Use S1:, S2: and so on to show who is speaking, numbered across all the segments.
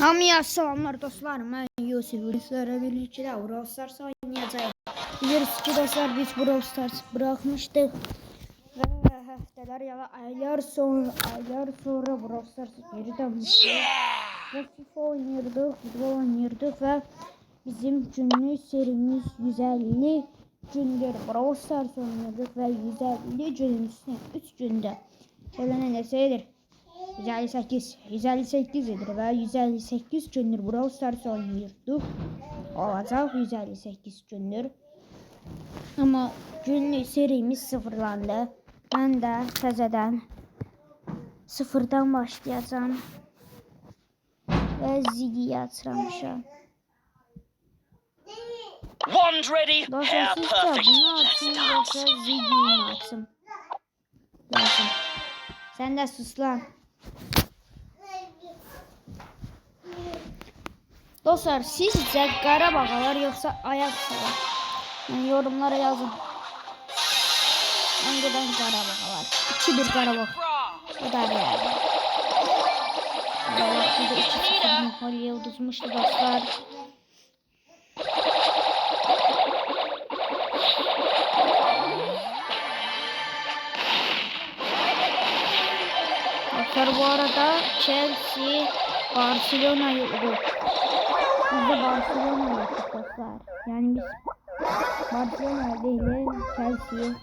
S1: Hamıya salamlar dostlarım. Ben Yusuf. Bizlere birlikte Brawl Stars oynayacağız. Biliyorsunuz ki dostlar biz Brawl Stars bırakmıştık. Ve haftalar ya da aylar sonra Brawl Stars'a geri dönmüştük. Ve FIFA oynuyorduk, futbol oynuyorduk ve bizim günlük serimiz 150 gündür Brawl Stars oynuyorduk ve 150 günün üstüne 3 günde öğlenen neseydir. 158 edir ve 158 gündür Brawl Stars oynuyorduk. Olacak 158 gündür. Ama günlük serimiz sıfırlandı. Ben de təzədən sıfırdan başlayacağım. Ve Ziggy'yi açıramışam. Dostlar sizce bunu açın yoksa Ziggy'yi açın? Lazım. Sen de sus lan. Dostlar sizce Qarabağlar yoksa Ajaxlar? Yani yorumlara yazın. Önceden Qarabağlar. 2-1 Qarabağ. O da yani. Bir de 2-0 Mihali'ye uduzmuştu dostlar. Dostlar bu arada Chelsea Barcelona'yı uduzdu. Biz de Barcelona'yı yaptık dostlar. Yani biz Barcelona değil Chelsea'yi.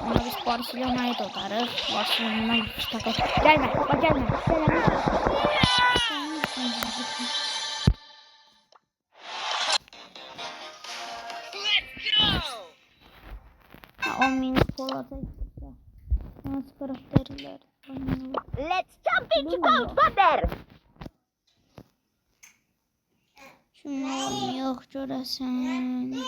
S1: Ama biz Barcelona'yı tutarız. Barcelona'dan güç takır. Gelme, bak gelme. Gelme. 10 minut Polat'a gittik. Nasıl karakterler?
S2: Let's jump into cold water!
S1: Şunlar yok görəsən.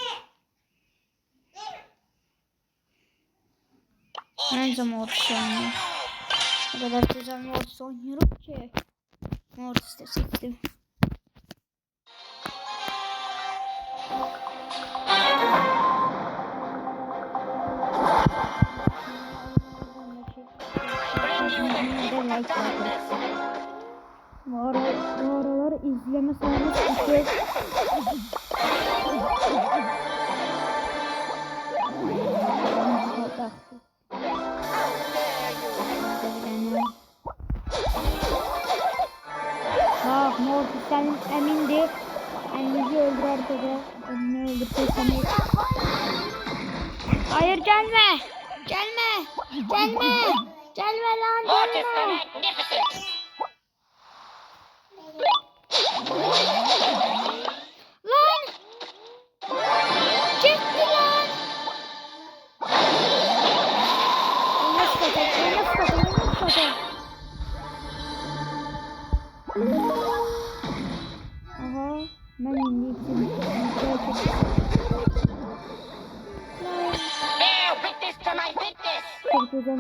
S1: Neyse Mortis oynuyor. O kadar güzel Mortis oynuyorum ki. Mortis de çektim. Bu aralar izleme sayımız düşüyor. Bak Mortis'ten emindi. Annesi öldür arkada. Onu öldürsem. Hayır gelme. Gelme. Gelme. Gelme lan gelme. Lan. Gitti lan. Nasıl Aha, ben indim. Çok güzel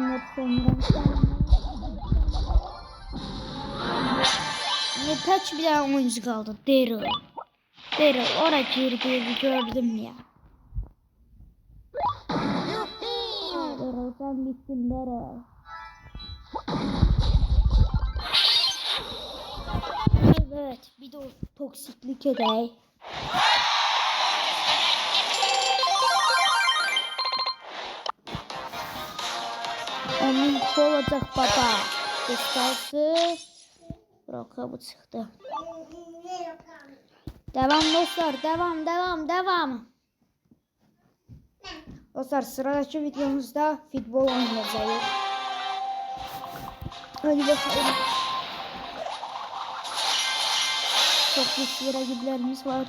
S1: kaç bir tane oyuncu kaldı? Daryl oraya girdiğini gördüm ya. Daryl sen bittin Daryl. Evet bir de o toksiklik edey. Onun olacak baba. Kıskası. Roka bu çıktı. Devam dostlar. Devam. Dostlar sıradaki videomuzda futbol oynayacağız. Hadi bakalım. Çok güçlü rakiplerimiz var.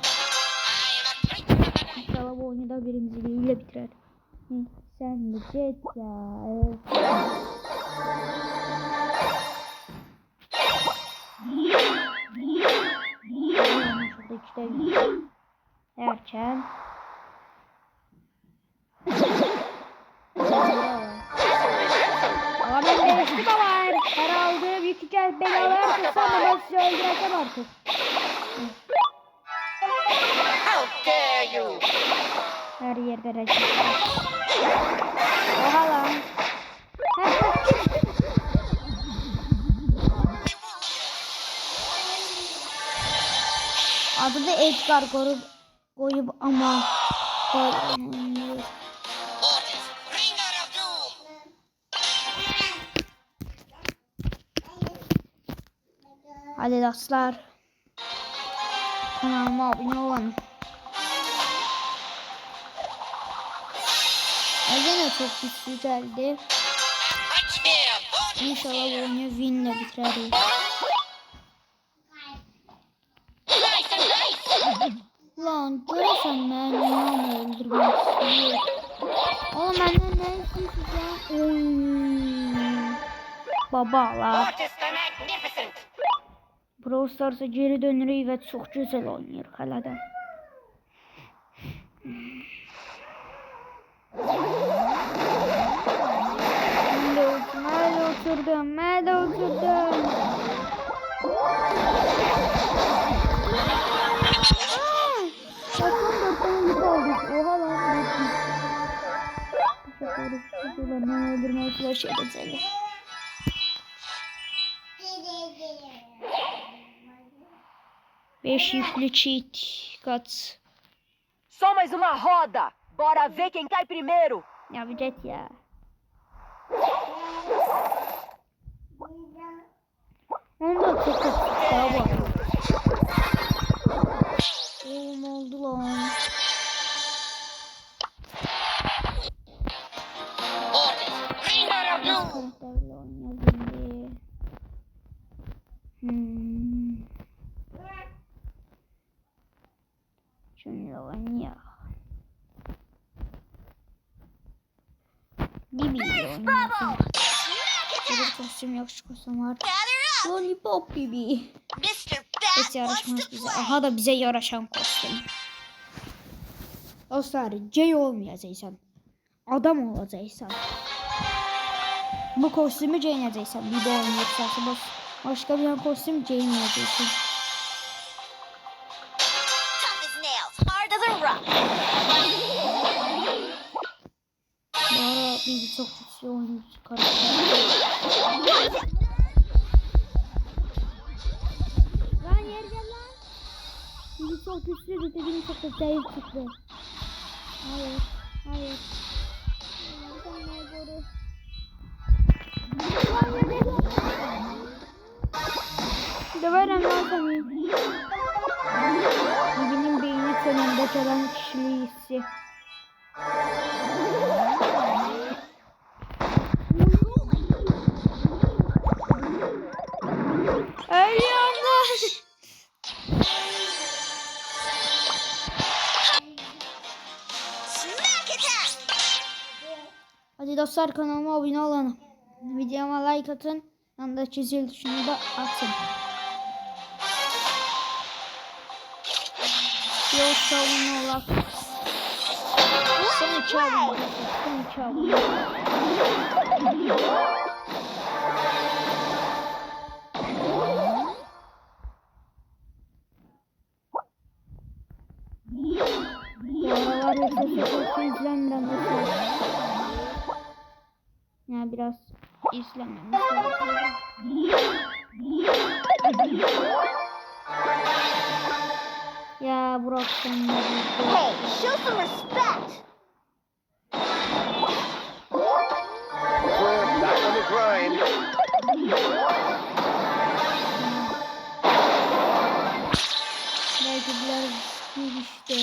S1: İnşallah bu oyunu da birinciliğiyle bitirer. Sen de jet ya. Şurada işte erken. Ama ben değiştim ama herhalde büyük hikaye belalar tutsam da ben sizi öldüreceğim artık. Her yerde rakip var. Oha lan. Adı da Edgar koyup ama oynuyor. Hadi dostlar. Kanalıma abone olun. Yine çok güçlü geldi. İnşallah bu oyunu winle bitiririz. Lan görürsen ben inanı öldürmek istiyorum. Oğlum benden ne istiyorsun? Babalar. Brawl Stars'a geri dönürük ve çok güzel oynuyor hala da. Nerede oturdum? Nerede oturdum? Bakın 4 tane yük aldık. Oha lan. Çocuklarını öldürmeye flash edeceğim. Beş yüklü cheat kat.
S2: Só mais uma roda. Bora ver quem cai primeiro.
S1: Ya bir jet ya. Onda çok daha var. Oğlum oldu lan. Karakterle oynuyor şimdi. Şununla oynuyor. Bibi oynuyor. Bir kostüm yakışık kostüm var. Lollipop Bibi. Hiç yaraşmaz bize. Aha da bize yaraşan kostüm. Dostlar C olmayacaksan. Adam olacaksan. Bu kostümü giyineceksen. Bibi oynayacaksan. Başka bir kostüm giyinmeyeceksin. Bu ara Bibi çok güçlü oyuncu karakter. Lan yer gel lan. Bibi çok güçlü dediğim çok da zayıf çıktı. Hayır. Hayır. Döverim lan seni. Bibi'nin beyni sonunda çalan kişiliği hissi. Ölüyorum lan. Hadi dostlar kanalıma abone olun. Videoma like atın. Yanındaki zil tuşunu da atın. Yok çalın ola. Seni çalın. Seni çalın. Bu aralar çok izlenmeden ya biraz izlememiz lazım. Ya Burak sen ne diyorsun?
S2: Hey, show some respect.
S3: We're back on the grind.
S1: Belki biraz bir işte.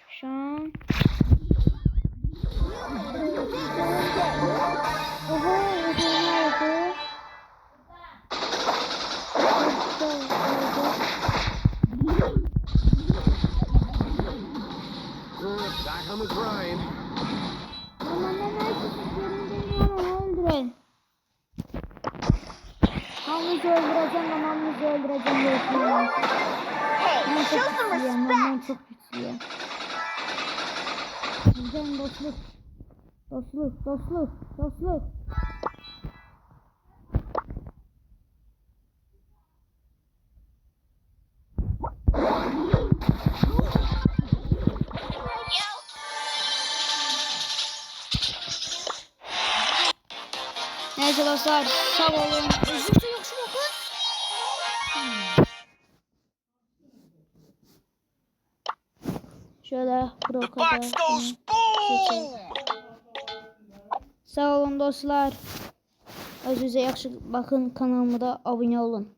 S1: Şu an. Oha, ne oldu?
S3: Back on the grind.
S1: Hamlıcı öldüreceğim ama hamlıcı öldüreceğim diye düşünüyorum.
S2: Hey, show some
S1: Ben
S2: respect.
S1: çok güçlüyüm. Bizden dostluk. Dostluk, dostluk, dostluk. Neyse dostlar, sağ olun. Özünüzə yaxşı baxın. Şöyle brokada. Sağ olun dostlar. Özünüzə yaxşı baxın, kanalıma da abunə olun.